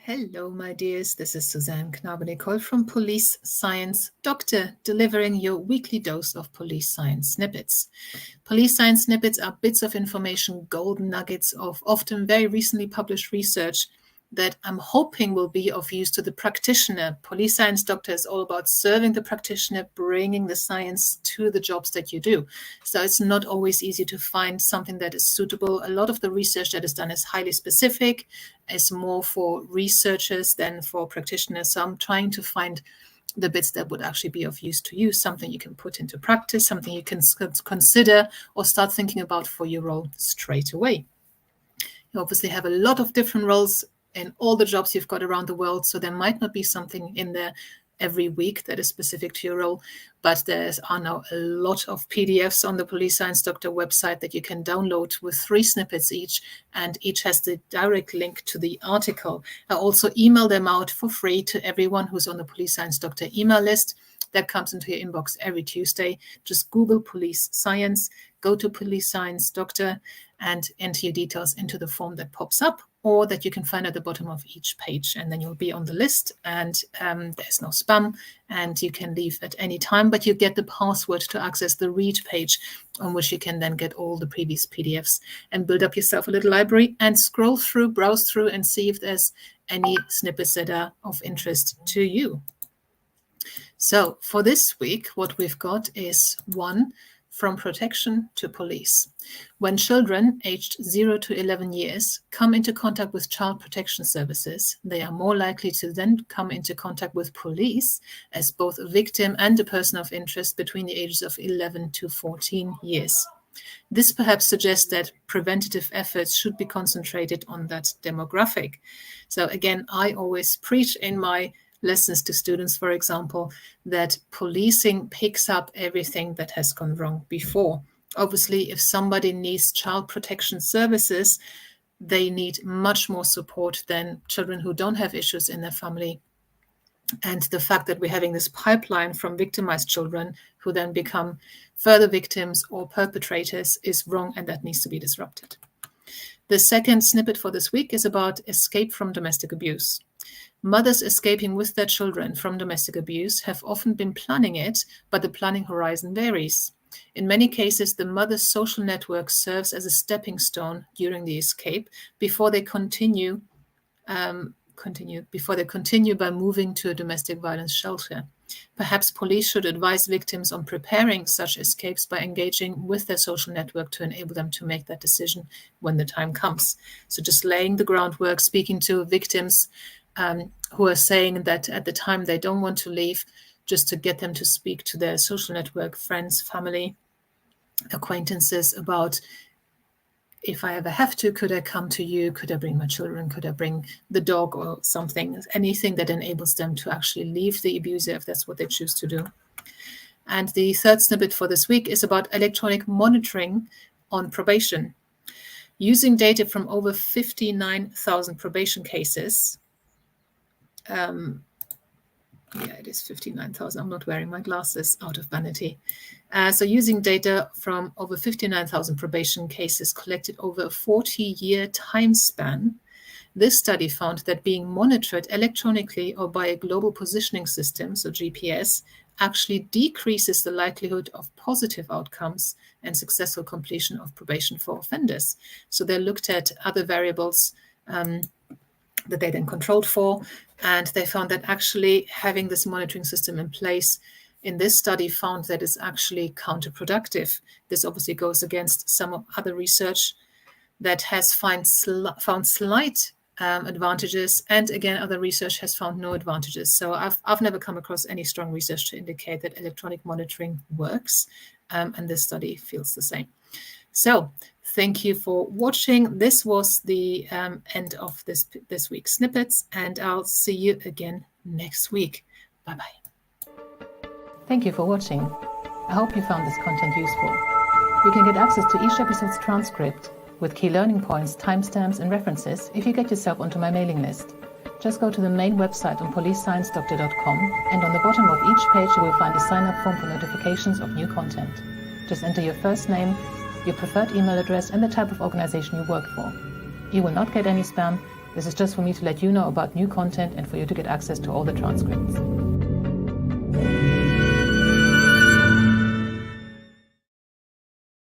Hello, my dears. This is Suzanne Knabe-Nicole from Police Science Doctor, delivering your weekly dose of police science snippets. Police science snippets are bits of information, golden nuggets of often very recently published research that I'm hoping will be of use to the practitioner. Police Science Doctor is all about serving the practitioner, bringing the science to the jobs that you do. So it's not always easy to find something that is suitable. A lot of the research that is done is highly specific, is more for researchers than for practitioners. So I'm trying to find the bits that would actually be of use to you, something you can put into practice, something you can consider or start thinking about for your role straight away. You obviously have a lot of different roles in all the jobs you've got around the world, so there might not be something in there every week that is specific to your role, but there are now a lot of PDFs on the Police Science Doctor website that you can download with 3 snippets each, and each has the direct link to the article. I also email them out for free to everyone who's on the Police Science Doctor email list. That comes into your inbox every Tuesday. Just Google Police Science, go to Police Science Doctor, and enter your details into the form that pops up, or that you can find at the bottom of each page, and then you'll be on the list, and there's no spam, and you can leave at any time, but you get the password to access the read page, on which you can then get all the previous PDFs and build up yourself a little library and scroll through, browse through, and see if there's any snippets that are of interest to you. So for this week, what we've got is one, from protection to police. When children aged 0 to 11 years come into contact with child protection services, they are more likely to then come into contact with police as both a victim and a person of interest between the ages of 11 to 14 years. This perhaps suggests that preventative efforts should be concentrated on that demographic. So again, I always preach in my lessons to students, for example, that policing picks up everything that has gone wrong before. Obviously, if somebody needs child protection services, they need much more support than children who don't have issues in their family. And the fact that we're having this pipeline from victimized children who then become further victims or perpetrators is wrong, and that needs to be disrupted. The second snippet for this week is about escape from domestic abuse. Mothers escaping with their children from domestic abuse have often been planning it, but the planning horizon varies. In many cases, the mother's social network serves as a stepping stone during the escape before they continue by moving to a domestic violence shelter. Perhaps police should advise victims on preparing such escapes by engaging with their social network to enable them to make that decision when the time comes. So just laying the groundwork, speaking to victims who are saying that at the time they don't want to leave, just to get them to speak to their social network, friends, family, acquaintances about, if I ever have to, could I come to you? Could I bring my children? Could I bring the dog or something? Anything that enables them to actually leave the abuser if that's what they choose to do. And the third snippet for this week is about electronic monitoring on probation. Using data from over 59,000 probation cases, it is 59,000. I'm not wearing my glasses out of vanity. So using data from over 59,000 probation cases collected over a 40-year time span, this study found that being monitored electronically or by a global positioning system, so GPS, actually decreases the likelihood of positive outcomes and successful completion of probation for offenders. So they looked at other variables that they then controlled for, and they found that actually having this monitoring system in place in this study found that it's actually counterproductive. This obviously goes against some of other research that has found slight advantages, and again, other research has found no advantages. So I've never come across any strong research to indicate that electronic monitoring works, and this study feels the same. So thank you for watching. This was the end of this week's snippets, and I'll see you again next week. Bye-bye. Thank you for watching. I hope you found this content useful. You can get access to each episode's transcript with key learning points, timestamps, and references if you get yourself onto my mailing list. Just go to the main website on policesciencedoctor.com, and on the bottom of each page you will find a sign-up form for notifications of new content. Just enter your first name, your preferred email address, and the type of organization you work for. You will not get any spam, This is just for me to let you know about new content and for you to get access to all the transcripts.